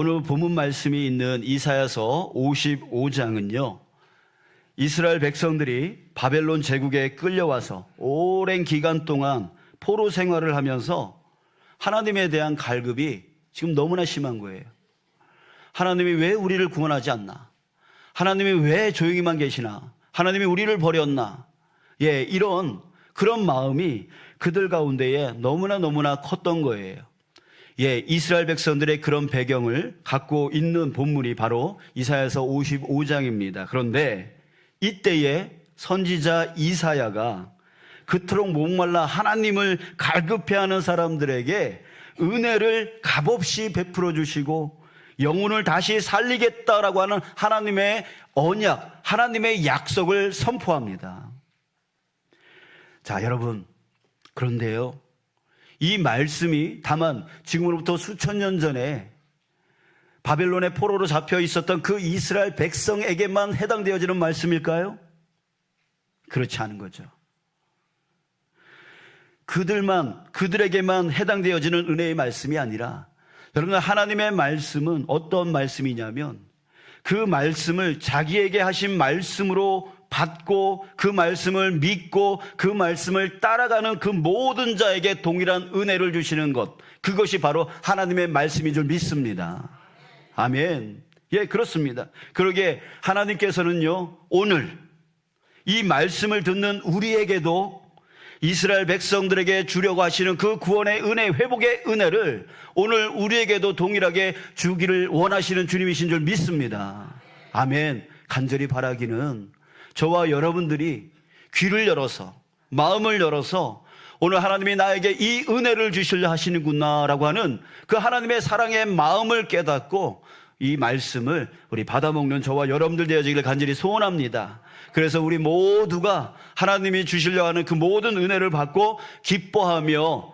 오늘 본문 말씀이 있는 이사야서 55장은요, 이스라엘 백성들이 바벨론 제국에 끌려와서 오랜 기간 동안 포로 생활을 하면서 하나님에 대한 갈급이 지금 너무나 심한 거예요. 하나님이 왜 우리를 구원하지 않나? 하나님이 왜 조용히만 계시나? 하나님이 우리를 버렸나? 이런 그런 마음이 그들 가운데에 너무나 컸던 거예요. 이스라엘 백성들의 그런 배경을 갖고 있는 본문이 바로 이사야서 55장입니다. 그런데 이때에 선지자 이사야가 그토록 목말라 하나님을 갈급해하는 사람들에게 은혜를 값없이 베풀어 주시고 영혼을 다시 살리겠다라고 하는 하나님의 언약, 하나님의 약속을 선포합니다. 자, 여러분, 그런데요, 이 말씀이 다만 지금으로부터 수천 년 전에 바벨론의 포로로 잡혀 있었던 그 이스라엘 백성에게만 해당되어지는 말씀일까요? 그렇지 않은 거죠. 그들에게만 해당되어지는 은혜의 말씀이 아니라, 여러분, 하나님의 말씀은 어떤 말씀이냐면 그 말씀을 자기에게 하신 말씀으로 받고 그 말씀을 믿고 그 말씀을 따라가는 그 모든 자에게 동일한 은혜를 주시는 것, 그것이 바로 하나님의 말씀인 줄 믿습니다. 아멘. 그렇습니다. 그러기에 하나님께서는요, 오늘 이 말씀을 듣는 우리에게도 이스라엘 백성들에게 주려고 하시는 그 구원의 은혜, 회복의 은혜를 오늘 우리에게도 동일하게 주기를 원하시는 주님이신 줄 믿습니다. 아멘. 간절히 바라기는 저와 여러분들이 귀를 열어서, 마음을 열어서 오늘 하나님이 나에게 이 은혜를 주시려 하시는구나라고 하는 그 하나님의 사랑의 마음을 깨닫고 이 말씀을 우리 받아먹는 저와 여러분들 되어지기를 간절히 소원합니다. 그래서 우리 모두가 하나님이 주시려 하는 그 모든 은혜를 받고 기뻐하며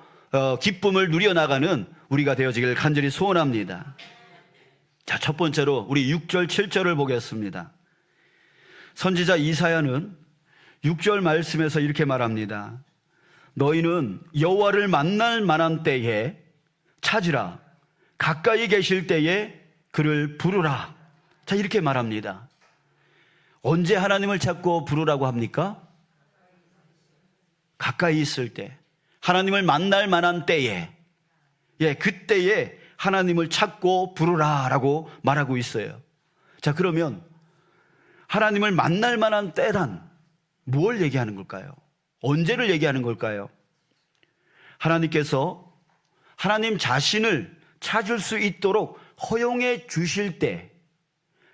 기쁨을 누려나가는 우리가 되어지기를 간절히 소원합니다. 자, 첫 번째로 우리 6절 7절을 보겠습니다. 선지자 이사야는 6절 말씀에서 이렇게 말합니다. 너희는 여호와를 만날 만한 때에 찾으라, 가까이 계실 때에 그를 부르라. 자, 이렇게 말합니다. 언제 하나님을 찾고 부르라고 합니까? 가까이 있을 때, 하나님을 만날 만한 때에, 그때에 하나님을 찾고 부르라라고 말하고 있어요. 자, 그러면 하나님을 만날 만한 때란 무엇을 얘기하는 걸까요? 언제를 얘기하는 걸까요? 하나님께서 하나님 자신을 찾을 수 있도록 허용해 주실 때,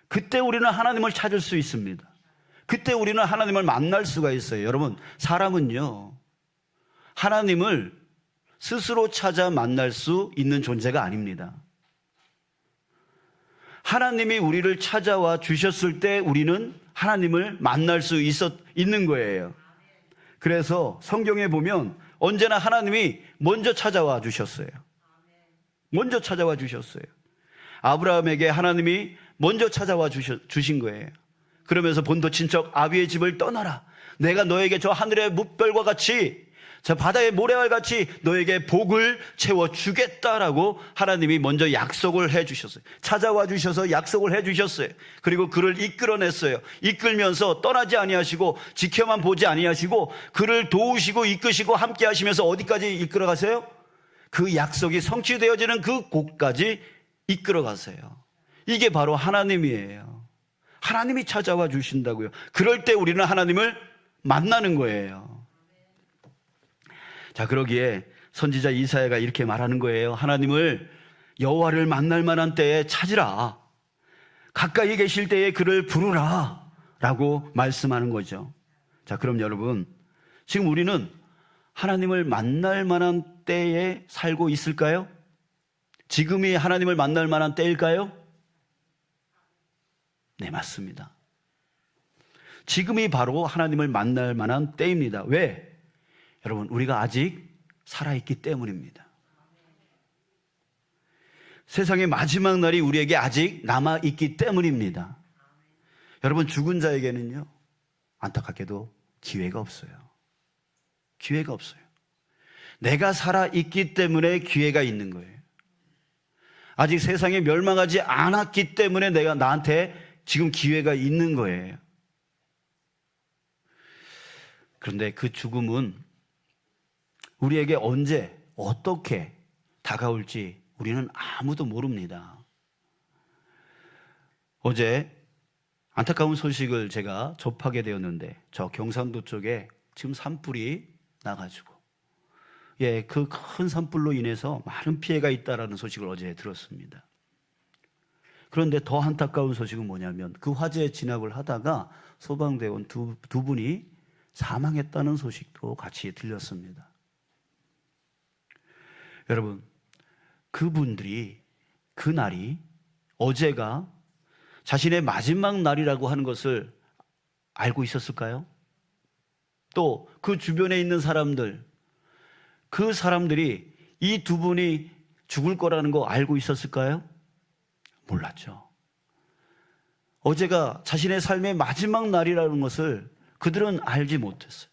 그때 우리는 하나님을 찾을 수 있습니다. 그때 우리는 하나님을 만날 수가 있어요. 여러분, 사람은요, 하나님을 스스로 찾아 만날 수 있는 존재가 아닙니다. 하나님이 우리를 찾아와 주셨을 때 우리는 하나님을 만날 수 있는 거예요. 그래서 성경에 보면 언제나 하나님이 먼저 찾아와 주셨어요. 먼저 찾아와 주셨어요. 아브라함에게 하나님이 먼저 찾아와 주신 거예요. 그러면서 본토 친척 아비의 집을 떠나라. 내가 너에게 저 하늘의 뭇별과 같이, 저 바다의 모래와 같이 너에게 복을 채워주겠다라고 하나님이 먼저 약속을 해주셨어요. 찾아와 주셔서 약속을 해주셨어요. 그리고 그를 이끌어냈어요. 이끌면서 떠나지 아니하시고 지켜만 보지 아니하시고 그를 도우시고 이끄시고 함께 하시면서 어디까지 이끌어가세요? 그 약속이 성취되어지는 그 곳까지 이끌어가세요. 이게 바로 하나님이에요. 하나님이 찾아와 주신다고요. 그럴 때 우리는 하나님을 만나는 거예요. 자, 그러기에 선지자 이사야가 이렇게 말하는 거예요. 하나님을, 여호와를 만날 만한 때에 찾으라, 가까이 계실 때에 그를 부르라 라고 말씀하는 거죠. 자, 그럼 여러분, 지금 우리는 하나님을 만날 만한 때에 살고 있을까요? 지금이 하나님을 만날 만한 때일까요? 네, 맞습니다. 지금이 바로 하나님을 만날 만한 때입니다. 왜? 여러분, 우리가 아직 살아있기 때문입니다. 세상의 마지막 날이 우리에게 아직 남아있기 때문입니다. 여러분, 죽은 자에게는요, 안타깝게도 기회가 없어요. 기회가 없어요. 내가 살아있기 때문에 기회가 있는 거예요. 아직 세상에 멸망하지 않았기 때문에 나한테 지금 기회가 있는 거예요. 그런데 그 죽음은 우리에게 언제 어떻게 다가올지 우리는 아무도 모릅니다. 어제 안타까운 소식을 제가 접하게 되었는데 저 경상도 쪽에 지금 산불이 나가지고 그 큰 산불로 인해서 많은 피해가 있다라는 소식을 어제 들었습니다. 그런데 더 안타까운 소식은 뭐냐면 그 화재에 진압을 하다가 소방대원 두 분이 사망했다는 소식도 같이 들렸습니다. 여러분, 그분들이 그날이 어제가 자신의 마지막 날이라고 하는 것을 알고 있었을까요? 또 그 주변에 있는 사람들, 그 사람들이 이 두 분이 죽을 거라는 거 알고 있었을까요? 몰랐죠. 어제가 자신의 삶의 마지막 날이라는 것을 그들은 알지 못했어요.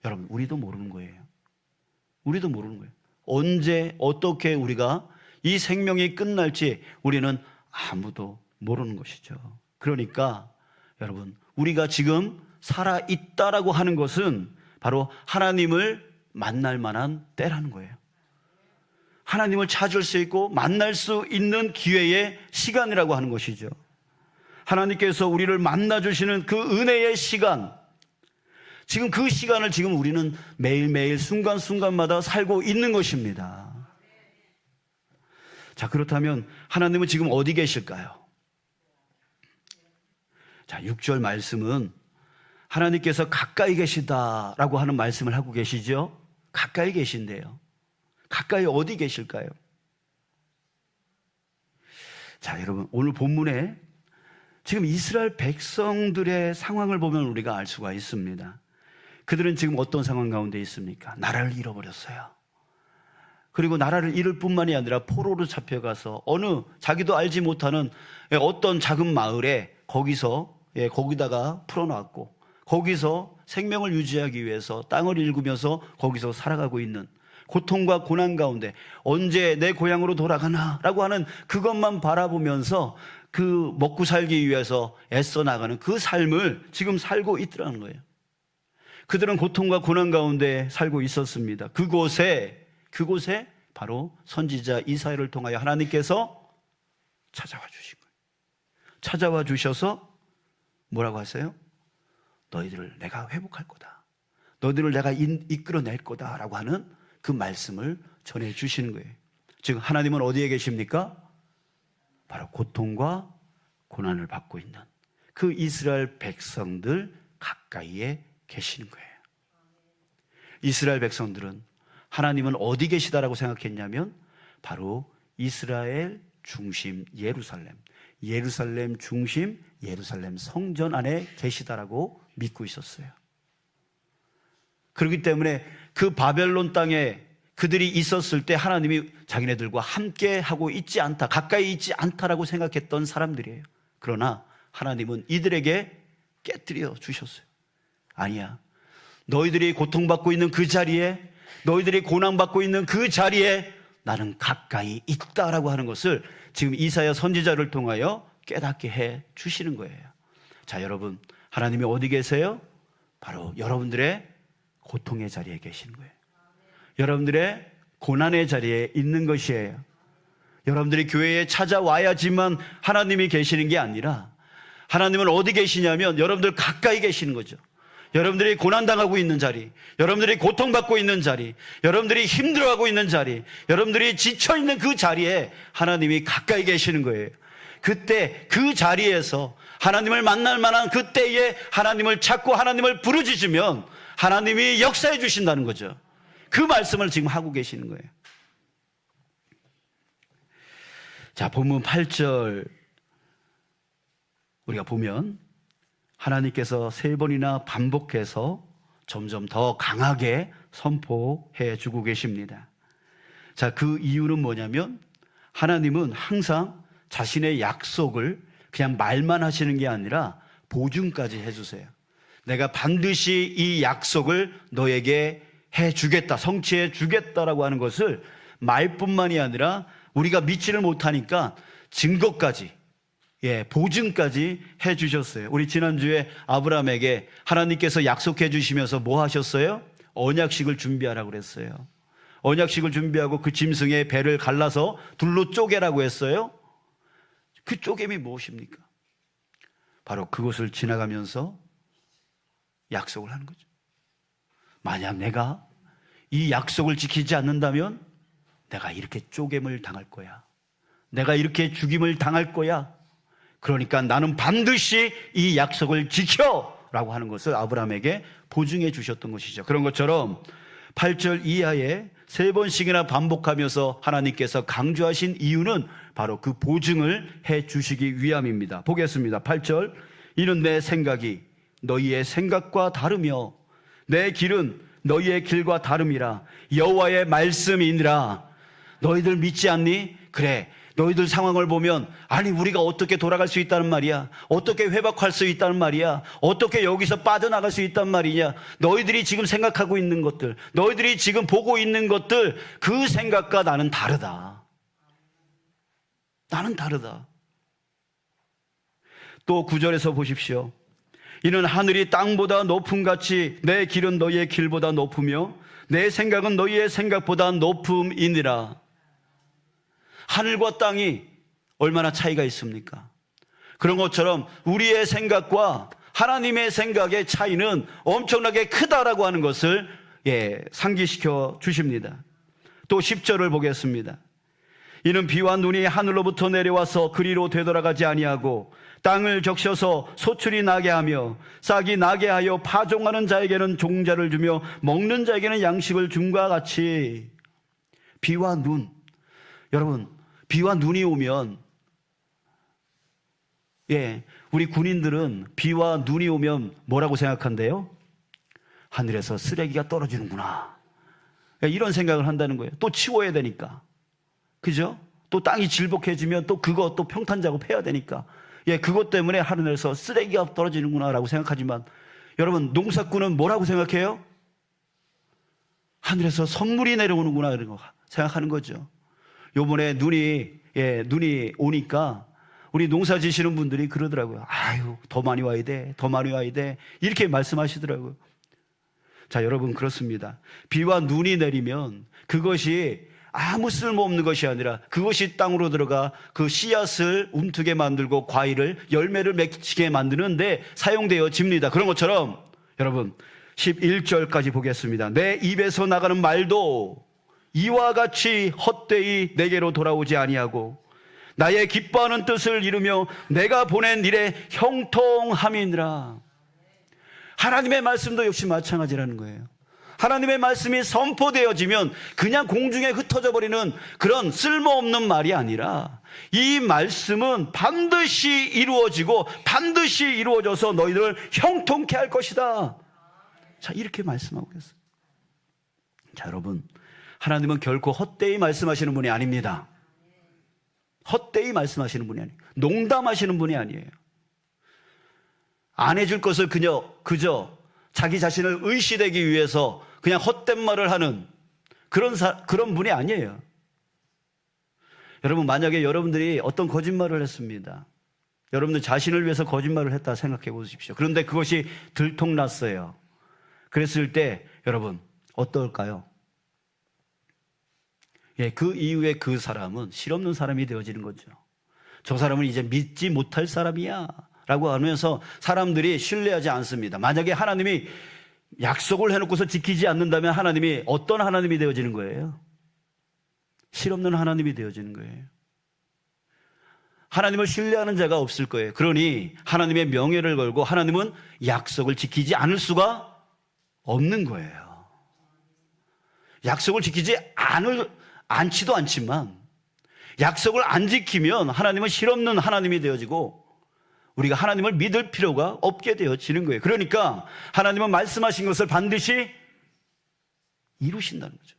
여러분, 우리도 모르는 거예요. 우리도 모르는 거예요. 언제 어떻게 우리가 이 생명이 끝날지 우리는 아무도 모르는 것이죠. 그러니까 여러분, 우리가 지금 살아있다라고 하는 것은 바로 하나님을 만날 만한 때라는 거예요. 하나님을 찾을 수 있고 만날 수 있는 기회의 시간이라고 하는 것이죠. 하나님께서 우리를 만나주시는 그 은혜의 시간, 지금 그 시간을 지금 우리는 매일매일 순간순간마다 살고 있는 것입니다. 자, 그렇다면 하나님은 지금 어디 계실까요? 자, 6절 말씀은 하나님께서 가까이 계시다라고 하는 말씀을 하고 계시죠? 가까이 계신데요. 가까이 어디 계실까요? 자, 여러분, 오늘 본문에 지금 이스라엘 백성들의 상황을 보면 우리가 알 수가 있습니다. 그들은 지금 어떤 상황 가운데 있습니까? 나라를 잃어버렸어요. 그리고 나라를 잃을 뿐만이 아니라 포로로 잡혀가서 어느 자기도 알지 못하는 어떤 작은 마을에 거기다가 풀어놨고 거기서 생명을 유지하기 위해서 땅을 일구면서 거기서 살아가고 있는 고통과 고난 가운데 언제 내 고향으로 돌아가나 라고 하는 그것만 바라보면서 그 먹고 살기 위해서 애써 나가는 그 삶을 지금 살고 있더라는 거예요. 그들은 고통과 고난 가운데 살고 있었습니다. 그곳에 바로 선지자 이사야를 통하여 하나님께서 찾아와 주신 거예요. 찾아와 주셔서 뭐라고 하세요? 너희들을 내가 회복할 거다. 너희들을 내가 이끌어낼 거다라고 하는 그 말씀을 전해 주시는 거예요. 즉 하나님은 어디에 계십니까? 바로 고통과 고난을 받고 있는 그 이스라엘 백성들 가까이에 계시는 거예요. 이스라엘 백성들은 하나님은 어디 계시다라고 생각했냐면 바로 이스라엘 중심 예루살렘 중심 예루살렘 성전 안에 계시다라고 믿고 있었어요. 그렇기 때문에 그 바벨론 땅에 그들이 있었을 때 하나님이 자기네들과 함께 하고 있지 않다, 가까이 있지 않다라고 생각했던 사람들이에요. 그러나 하나님은 이들에게 깨뜨려 주셨어요. 아니야, 너희들이 고통받고 있는 그 자리에, 너희들이 고난받고 있는 그 자리에 나는 가까이 있다라고 하는 것을 지금 이사야 선지자를 통하여 깨닫게 해 주시는 거예요. 자, 여러분, 하나님이 어디 계세요? 바로 여러분들의 고통의 자리에 계시는 거예요. 여러분들의 고난의 자리에 있는 것이에요. 여러분들이 교회에 찾아와야지만 하나님이 계시는 게 아니라 하나님은 어디 계시냐면 여러분들 가까이 계시는 거죠. 여러분들이 고난당하고 있는 자리, 여러분들이 고통받고 있는 자리, 여러분들이 힘들어하고 있는 자리, 여러분들이 지쳐있는 그 자리에 하나님이 가까이 계시는 거예요. 그때 그 자리에서 하나님을 만날 만한 그때에 하나님을 찾고 하나님을 부르짖으면 하나님이 역사해 주신다는 거죠. 그 말씀을 지금 하고 계시는 거예요. 자, 본문 8절 우리가 보면 하나님께서 3번이나 반복해서 점점 더 강하게 선포해 주고 계십니다. 자, 그 이유는 뭐냐면 하나님은 항상 자신의 약속을 그냥 말만 하시는 게 아니라 보증까지 해주세요. 내가 반드시 이 약속을 너에게 해주겠다, 성취해 주겠다라고 하는 것을 말뿐만이 아니라 우리가 믿지를 못하니까 증거까지, 보증까지 해주셨어요. 우리 지난주에 아브라함에게 하나님께서 약속해 주시면서 뭐 하셨어요? 언약식을 준비하라고 그랬어요. 언약식을 준비하고 그 짐승의 배를 갈라서 둘로 쪼개라고 했어요. 그 쪼개미 무엇입니까? 바로 그곳을 지나가면서 약속을 하는 거죠. 만약 내가 이 약속을 지키지 않는다면 내가 이렇게 쪼갰을 당할 거야. 내가 이렇게 죽임을 당할 거야. 그러니까 나는 반드시 이 약속을 지켜라고 하는 것을 아브라함에게 보증해 주셨던 것이죠. 그런 것처럼 8절 이하에 3번씩이나 반복하면서 하나님께서 강조하신 이유는 바로 그 보증을 해 주시기 위함입니다. 보겠습니다. 8절, 이는 내 생각이 너희의 생각과 다르며 내 길은 너희의 길과 다름이라. 여호와의 말씀이니라. 너희들 믿지 않니? 그래, 너희들 상황을 보면 아니 우리가 어떻게 돌아갈 수 있다는 말이야? 어떻게 회복할 수 있다는 말이야? 어떻게 여기서 빠져나갈 수 있단 말이냐? 너희들이 지금 생각하고 있는 것들, 너희들이 지금 보고 있는 것들, 그 생각과 나는 다르다. 나는 다르다. 또 9절에서 보십시오. 이는 하늘이 땅보다 높음같이 내 길은 너희의 길보다 높으며 내 생각은 너희의 생각보다 높음이니라. 하늘과 땅이 얼마나 차이가 있습니까? 그런 것처럼 우리의 생각과 하나님의 생각의 차이는 엄청나게 크다라고 하는 것을 상기시켜 주십니다. 또 10절을 보겠습니다. 이는 비와 눈이 하늘로부터 내려와서 그리로 되돌아가지 아니하고 땅을 적셔서 소출이 나게 하며 싹이 나게 하여 파종하는 자에게는 종자를 주며 먹는 자에게는 양식을 줌과 같이. 비와 눈, 여러분, 비와 눈이 오면, 우리 군인들은 비와 눈이 오면 뭐라고 생각한대요? 하늘에서 쓰레기가 떨어지는구나, 이런 생각을 한다는 거예요. 또 치워야 되니까, 그죠? 또 땅이 질복해지면 또 그거 또 평탄 작업해야 되니까, 그것 때문에 하늘에서 쓰레기가 떨어지는구나 라고 생각하지만, 여러분, 농사꾼은 뭐라고 생각해요? 하늘에서 선물이 내려오는구나 이런 거 생각하는 거죠. 요번에 눈이 오니까 우리 농사 지시는 분들이 그러더라고요. 아유, 더 많이 와야 돼, 더 많이 와야 돼, 이렇게 말씀하시더라고요. 자, 여러분, 그렇습니다. 비와 눈이 내리면 그것이 아무 쓸모없는 것이 아니라 그것이 땅으로 들어가 그 씨앗을 움트게 만들고 과일을, 열매를 맺히게 만드는데 사용되어집니다. 그런 것처럼 여러분, 11절까지 보겠습니다. 내 입에서 나가는 말도 이와 같이 헛되이 내게로 돌아오지 아니하고 나의 기뻐하는 뜻을 이루며 내가 보낸 일에 형통함이니라. 하나님의 말씀도 역시 마찬가지라는 거예요. 하나님의 말씀이 선포되어지면 그냥 공중에 흩어져 버리는 그런 쓸모없는 말이 아니라 이 말씀은 반드시 이루어지고 반드시 이루어져서 너희들을 형통케 할 것이다. 자, 이렇게 말씀하고 있어요. 자, 여러분, 하나님은 결코 헛되이 말씀하시는 분이 아닙니다. 헛되이 말씀하시는 분이 아니에요. 농담하시는 분이 아니에요. 안 해줄 것을 그저 자기 자신을 의시되기 위해서 그냥 헛된 말을 하는 그런 분이 아니에요. 여러분, 만약에 여러분들이 어떤 거짓말을 했습니다. 여러분들 자신을 위해서 거짓말을 했다 생각해 보십시오. 그런데 그것이 들통났어요. 그랬을 때 여러분 어떨까요? 그 이후에 그 사람은 실없는 사람이 되어지는 거죠. 저 사람은 이제 믿지 못할 사람이야 라고 하면서 사람들이 신뢰하지 않습니다. 만약에 하나님이 약속을 해놓고서 지키지 않는다면 하나님이 어떤 하나님이 되어지는 거예요? 실없는 하나님이 되어지는 거예요. 하나님을 신뢰하는 자가 없을 거예요. 그러니 하나님의 명예를 걸고 하나님은 약속을 지키지 않을 수가 없는 거예요. 약속을 지키지 않지도 않지만 약속을 안 지키면 하나님은 실없는 하나님이 되어지고 우리가 하나님을 믿을 필요가 없게 되어지는 거예요. 그러니까 하나님은 말씀하신 것을 반드시 이루신다는 거죠.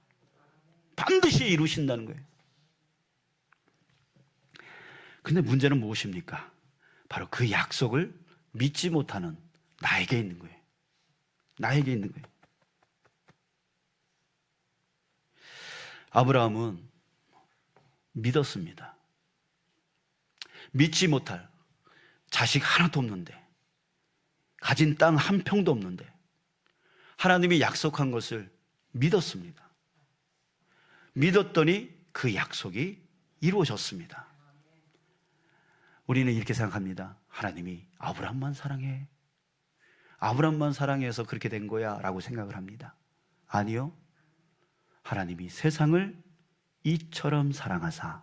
반드시 이루신다는 거예요. 근데 문제는 무엇입니까? 바로 그 약속을 믿지 못하는 나에게 있는 거예요. 나에게 있는 거예요. 아브라함은 믿었습니다. 믿지 못할 자식 하나도 없는데, 가진 땅 한 평도 없는데 하나님이 약속한 것을 믿었습니다. 믿었더니 그 약속이 이루어졌습니다. 우리는 이렇게 생각합니다. 하나님이 아브라함만 사랑해, 아브라함만 사랑해서 그렇게 된 거야 라고 생각을 합니다. 아니요, 하나님이 세상을 이처럼 사랑하사.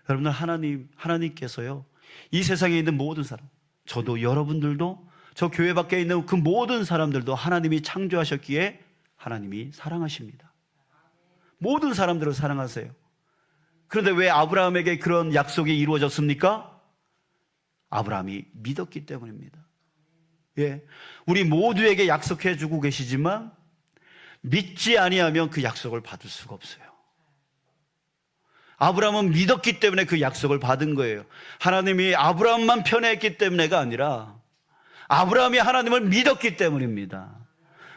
여러분들, 하나님께서요, 이 세상에 있는 모든 사람, 저도 여러분들도 저 교회 밖에 있는 그 모든 사람들도 하나님이 창조하셨기에 하나님이 사랑하십니다. 모든 사람들을 사랑하세요. 그런데 왜 아브라함에게 그런 약속이 이루어졌습니까? 아브라함이 믿었기 때문입니다. 예, 우리 모두에게 약속해 주고 계시지만 믿지 아니하면 그 약속을 받을 수가 없어요. 아브라함은 믿었기 때문에 그 약속을 받은 거예요. 하나님이 아브라함만 편애했기 때문에가 아니라 아브라함이 하나님을 믿었기 때문입니다.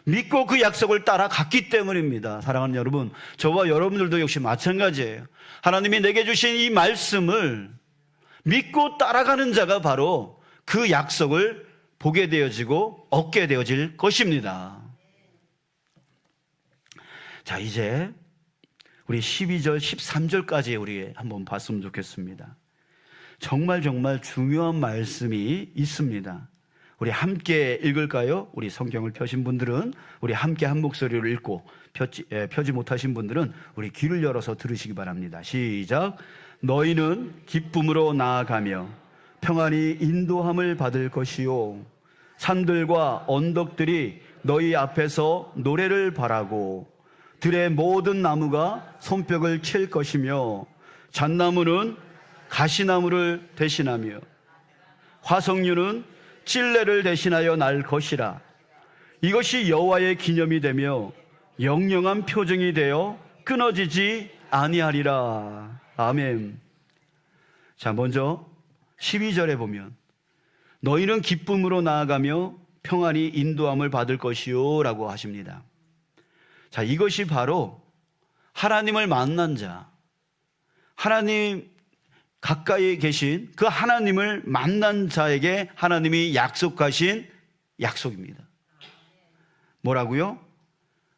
믿고 그 약속을 따라갔기 때문입니다. 사랑하는 여러분, 저와 여러분들도 역시 마찬가지예요. 하나님이 내게 주신 이 말씀을 믿고 따라가는 자가 바로 그 약속을 보게 되어지고 얻게 되어질 것입니다. 자, 이제 우리 12절, 13절까지 우리 한번 봤으면 좋겠습니다. 정말 중요한 말씀이 있습니다. 우리 함께 읽을까요? 우리 성경을 펴신 분들은 우리 함께 한 목소리로 읽고 펴지 못하신 분들은 우리 귀를 열어서 들으시기 바랍니다. 시작. 너희는 기쁨으로 나아가며 평안히 인도함을 받을 것이요, 산들과 언덕들이 너희 앞에서 노래를 바라고 들의 모든 나무가 손뼉을 칠 것이며 잣나무는 가시나무를 대신하며 화석류는 찔레를 대신하여 날 것이라. 이것이 여호와의 기념이 되며 영영한 표징이 되어 끊어지지 아니하리라. 아멘. 자, 먼저 12절에 보면 너희는 기쁨으로 나아가며 평안히 인도함을 받을 것이요 라고 하십니다. 자, 이것이 바로 하나님을 만난 자, 하나님 가까이 계신 그 하나님을 만난 자에게 하나님이 약속하신 약속입니다. 뭐라고요?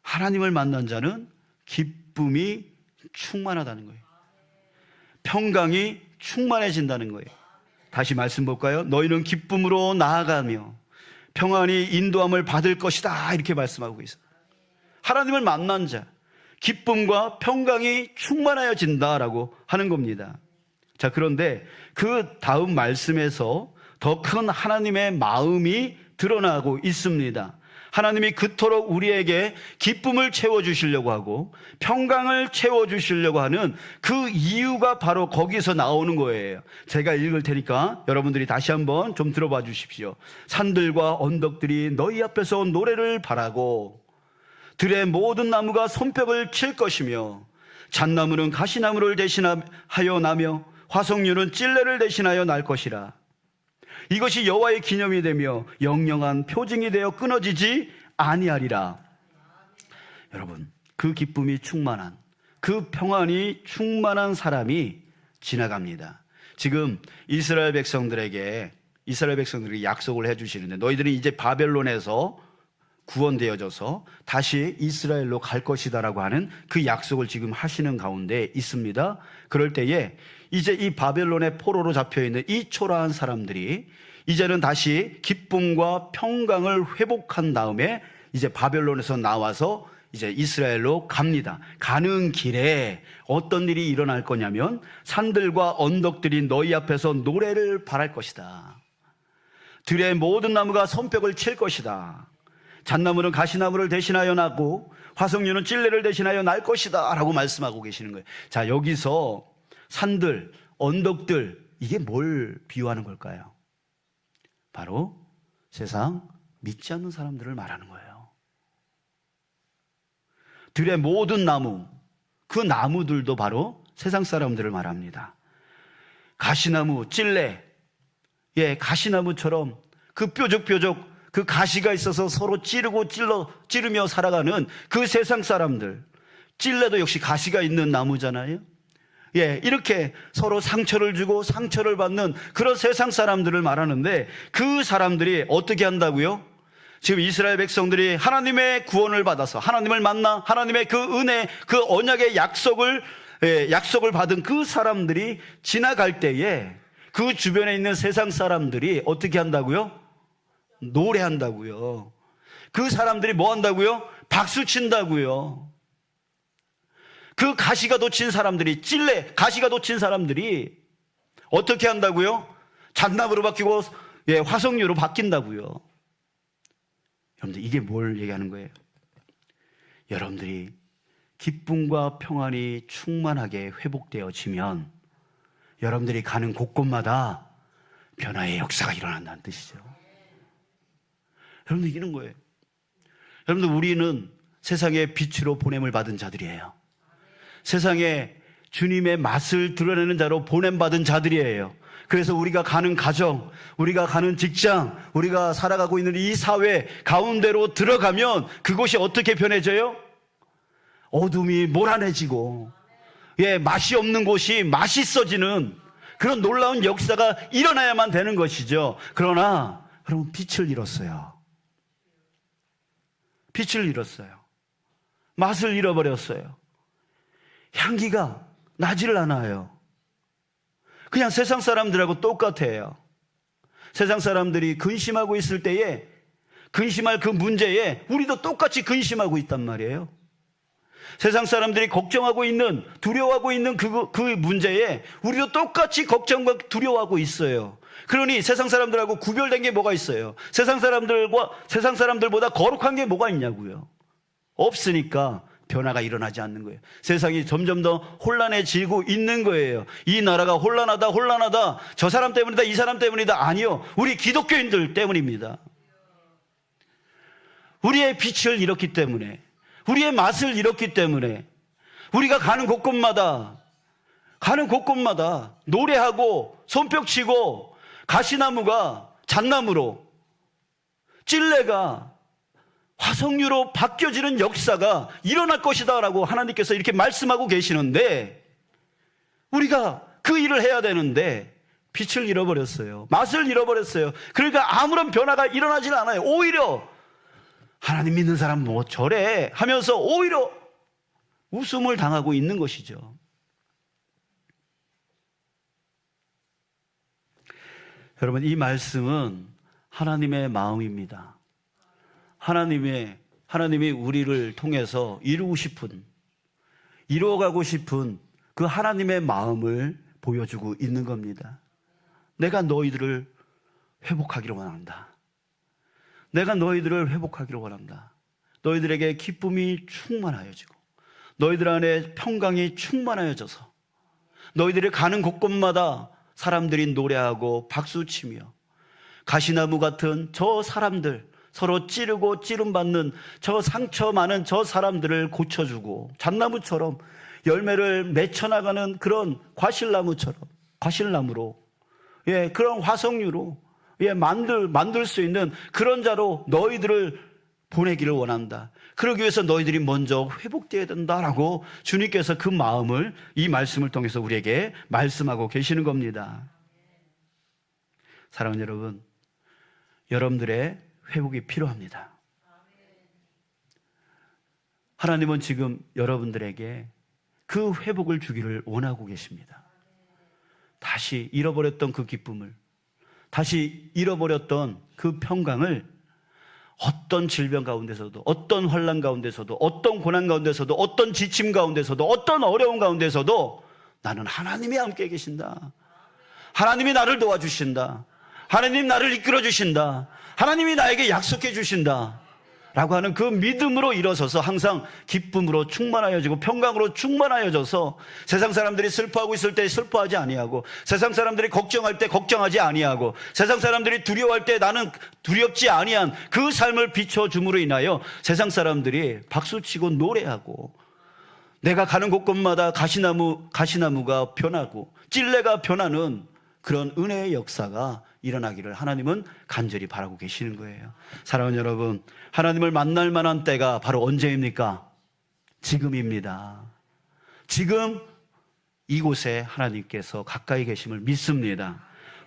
하나님을 만난 자는 기쁨이 충만하다는 거예요. 평강이 충만해진다는 거예요. 다시 말씀 볼까요? 너희는 기쁨으로 나아가며 평안히 인도함을 받을 것이다, 이렇게 말씀하고 있어요. 하나님을 만난 자, 기쁨과 평강이 충만해진다라고 하는 겁니다. 자, 그런데 그 다음 말씀에서 더 큰 하나님의 마음이 드러나고 있습니다. 하나님이 그토록 우리에게 기쁨을 채워주시려고 하고 평강을 채워주시려고 하는 그 이유가 바로 거기서 나오는 거예요. 제가 읽을 테니까 여러분들이 다시 한번 좀 들어봐 주십시오. 산들과 언덕들이 너희 앞에서 노래를 바라고 들의 모든 나무가 손뼉을 칠 것이며 잣나무는 가시나무를 대신하여 나며 화석류는 찔레를 대신하여 날 것이라. 이것이 여호와의 기념이 되며 영영한 표징이 되어 끊어지지 아니하리라. 여러분, 그 기쁨이 충만한, 그 평안이 충만한 사람이 지나갑니다. 지금 이스라엘 백성들에게 약속을 해주시는데, 너희들은 이제 바벨론에서 구원되어져서 다시 이스라엘로 갈 것이다라고 하는 그 약속을 지금 하시는 가운데 있습니다. 그럴 때에 이제 이 바벨론의 포로로 잡혀있는 이 초라한 사람들이 이제는 다시 기쁨과 평강을 회복한 다음에 이제 바벨론에서 나와서 이제 이스라엘로 갑니다. 가는 길에 어떤 일이 일어날 거냐면 산들과 언덕들이 너희 앞에서 노래를 바랄 것이다. 들의 모든 나무가 손뼉을 칠 것이다. 잣나무는 가시나무를 대신하여 나고 화석류는 찔레를 대신하여 날 것이다 라고 말씀하고 계시는 거예요. 자, 여기서 산들, 언덕들, 이게 뭘 비유하는 걸까요? 바로 세상 믿지 않는 사람들을 말하는 거예요. 들의 모든 나무, 그 나무들도 바로 세상 사람들을 말합니다. 가시나무, 찔레, 가시나무처럼 그 뾰족뾰족 그 가시가 있어서 서로 찌르며 살아가는 그 세상 사람들. 찔레도 역시 가시가 있는 나무잖아요. 이렇게 서로 상처를 주고 상처를 받는 그런 세상 사람들을 말하는데, 그 사람들이 어떻게 한다고요? 지금 이스라엘 백성들이 하나님의 구원을 받아서 하나님을 만나 하나님의 그 은혜, 그 언약의 약속을 받은 그 사람들이 지나갈 때에 그 주변에 있는 세상 사람들이 어떻게 한다고요? 노래한다고요. 그 사람들이 뭐 한다고요? 박수 친다고요. 그 가시가 돋친 사람들이, 가시가 돋친 사람들이 어떻게 한다고요? 잣나무로 바뀌고 화석류로 바뀐다고요. 여러분들, 이게 뭘 얘기하는 거예요? 여러분들이 기쁨과 평안이 충만하게 회복되어지면 여러분들이 가는 곳곳마다 변화의 역사가 일어난다는 뜻이죠. 여러분들, 이기는 거예요. 여러분들, 우리는 세상의 빛으로 보냄을 받은 자들이에요. 세상에 주님의 맛을 드러내는 자로 보냄받은 자들이에요. 그래서 우리가 가는 가정, 우리가 가는 직장, 우리가 살아가고 있는 이 사회 가운데로 들어가면 그곳이 어떻게 변해져요? 어둠이 몰아내지고, 맛이 없는 곳이 맛있어지는 그런 놀라운 역사가 일어나야만 되는 것이죠. 그러나 여러분, 빛을 잃었어요. 빛을 잃었어요. 맛을 잃어버렸어요. 향기가 나지를 않아요. 그냥 세상 사람들하고 똑같아요. 세상 사람들이 근심하고 있을 때에, 근심할 그 문제에 우리도 똑같이 근심하고 있단 말이에요. 세상 사람들이 걱정하고 있는, 두려워하고 있는 그 문제에 우리도 똑같이 걱정과 두려워하고 있어요. 그러니 세상 사람들하고 구별된 게 뭐가 있어요? 세상 사람들보다 거룩한 게 뭐가 있냐고요? 없으니까 변화가 일어나지 않는 거예요. 세상이 점점 더 혼란해지고 있는 거예요. 이 나라가 혼란하다. 저 사람 때문이다, 이 사람 때문이다. 아니요. 우리 기독교인들 때문입니다. 우리의 빛을 잃었기 때문에, 우리의 맛을 잃었기 때문에, 우리가 가는 곳곳마다 노래하고 손뼉치고 가시나무가 잣나무로, 찔레가 화석류로 바뀌어지는 역사가 일어날 것이다 라고 하나님께서 이렇게 말씀하고 계시는데, 우리가 그 일을 해야 되는데 빛을 잃어버렸어요. 맛을 잃어버렸어요. 그러니까 아무런 변화가 일어나질 않아요. 오히려 하나님 믿는 사람 뭐 저래 하면서 오히려 웃음을 당하고 있는 것이죠. 여러분, 이 말씀은 하나님의 마음입니다. 하나님이 우리를 통해서 이루어가고 싶은 그 하나님의 마음을 보여주고 있는 겁니다. 내가 너희들을 회복하기를 원한다. 내가 너희들을 회복하기를 원한다. 너희들에게 기쁨이 충만하여지고, 너희들 안에 평강이 충만하여져서, 너희들이 가는 곳곳마다 사람들이 노래하고 박수치며, 가시나무 같은 저 사람들, 서로 찌르고 찌름받는 저 상처 많은 저 사람들을 고쳐주고, 잣나무처럼 열매를 맺혀나가는 그런 과실나무로, 그런 화석류로 만들 수 있는 그런 자로 너희들을 보내기를 원한다. 그러기 위해서 너희들이 먼저 회복되어야 된다라고 주님께서 그 마음을 이 말씀을 통해서 우리에게 말씀하고 계시는 겁니다. 사랑하는 여러분, 여러분들의 회복이 필요합니다. 하나님은 지금 여러분들에게 그 회복을 주기를 원하고 계십니다. 다시 잃어버렸던 그 기쁨을, 다시 잃어버렸던 그 평강을 어떤 질병 가운데서도, 어떤 환난 가운데서도, 어떤 고난 가운데서도, 어떤 지침 가운데서도, 어떤 어려움 가운데서도 나는 하나님이 함께 계신다. 하나님이 나를 도와주신다. 하나님 나를 이끌어 주신다. 하나님이 나에게 약속해 주신다 라고 하는 그 믿음으로 일어서서 항상 기쁨으로 충만하여지고 평강으로 충만하여져서 세상 사람들이 슬퍼하고 있을 때 슬퍼하지 아니하고, 세상 사람들이 걱정할 때 걱정하지 아니하고, 세상 사람들이 두려워할 때 나는 두렵지 아니한 그 삶을 비춰줌으로 인하여 세상 사람들이 박수치고 노래하고, 내가 가는 곳곳마다 가시나무가 변하고 찔레가 변하는 그런 은혜의 역사가 일어나기를 하나님은 간절히 바라고 계시는 거예요. 사랑하는 여러분, 하나님을 만날 만한 때가 바로 언제입니까? 지금입니다. 지금 이곳에 하나님께서 가까이 계심을 믿습니다.